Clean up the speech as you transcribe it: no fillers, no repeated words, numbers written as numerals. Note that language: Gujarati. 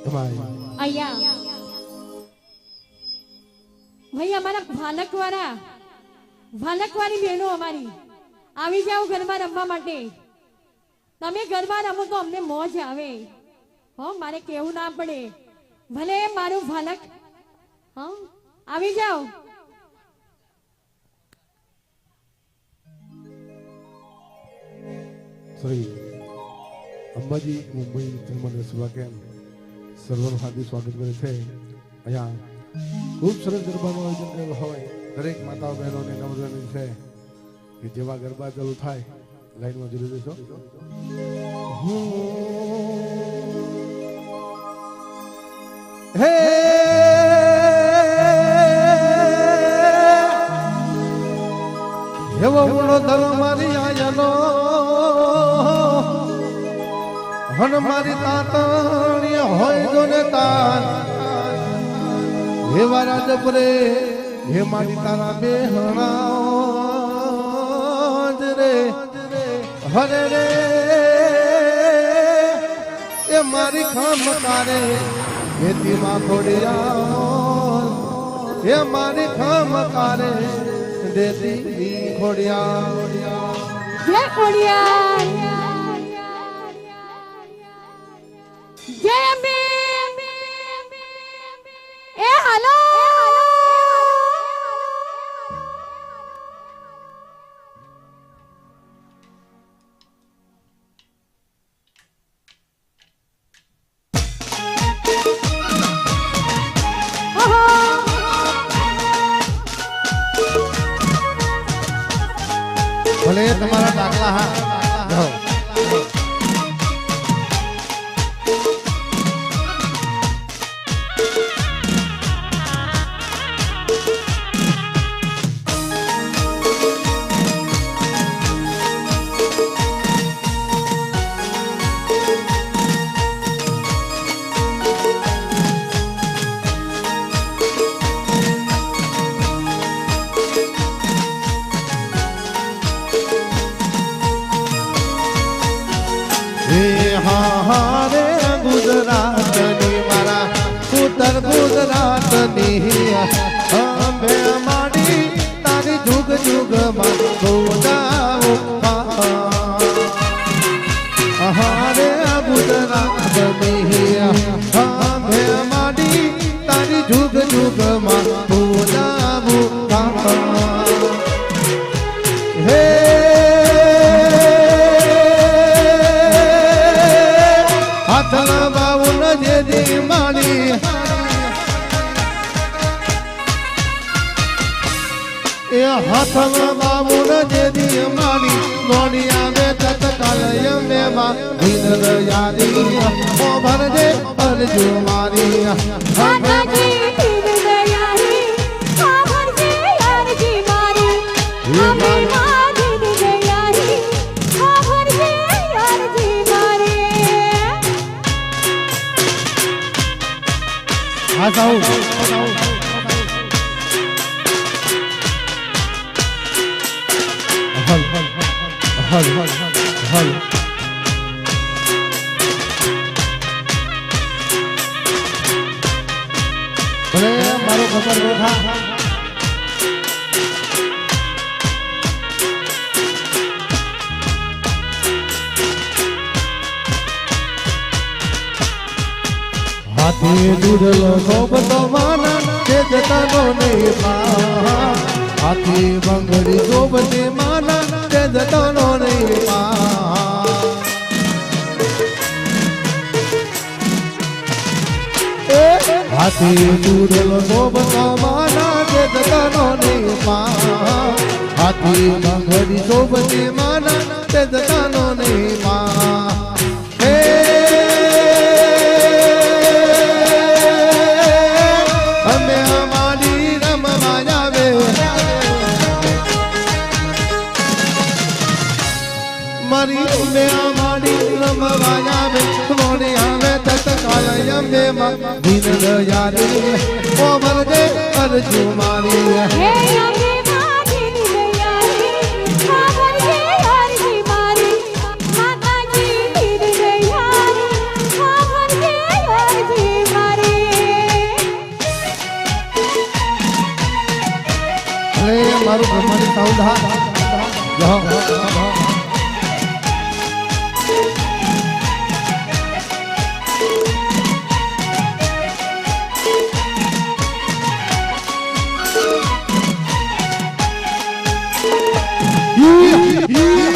અહીંયા ભાઈ અમારા ભાલકવાળી બહેનો અમારી આવી જાઓ ગરબા રમવા માટે. તમે ગરબા રમો તો અમને મોજ આવે. હો મારે કેવું ના પડે. ભલે મારું ભાલક હા આવી જાઓ. શ્રી અંબાજી મુંબઈ ત્રિમંડળ સભા કેમ્પ સર્વનું હાર્દિક સ્વાગત કરે છે. અહીંયા ખૂબ સરસ ગરબાનું આયોજન કરેલું હોય. દરેક માતાઓ બહેનોને નમ્ર છે કે જેવા ગરબા ચાલુ થાય લાઈનમાં જોડી દેશો. હે એવો ઉડો ધરો મારી આયલો હન મારી તાતણી હોય જો ને તાર હે વારા જપરે હે મારી તારા બેહણા રે હરે રે એ મારી ખામ તારે ખેતી માં ખોડિયા હે મારી ખામ તારે દેતી ખોડિયા જય ખોડિયા જય અંબે એ હાલો ભલે તમારા દાખલા હા જાઓ. હારે ગુજરાતની મારા ઉત્તર ગુજરાતની અંબે માડી તારી જુગ જુગમાં ગોદાઓ હારે ગુજરાતની અંબે માડી તારી જુગ જુગમાં ગોદાઓ હે હાથના બાઉન જેદી માડી એ હાથના બાઉન જેદી માડી ગોળી આવે તત્કાલ મેમાં ભીન યારી ઓ ભરજે અરજુ મારી માતાજી ભીન દયારી ઓ ભરજે અરજી મારી અમે માં ભીન દયારી ઓ ભરજે અરજી મારી. હા સાઉ હલ હલ હલ હલ ભલે મારો ખબર રોઠા હાથી દૂધલો સોબતો માના તે જતાનો નહીં પા હાથી બંગડી સોબતી માના તે જતાનો નહીં પા હાથી દૂધલો સોબતો માના તે જતાનો નહીં પા હાથી બંગડી સોબતી માના તે જતાનો નહીં પા મારી મે માડી રમવાયા મે મોની આવે તત્કાલ અંબે માં ભીન યારી ઓ ભરજે અરજુ મારી હે અંબે માં ભીન દયારી ઓ ભરજે અરજી મારી માતાજી ભીન દયારી ઓ ભરજે અરજી મારું બ્રહ્માની સાઉન્ડ હા Yeah.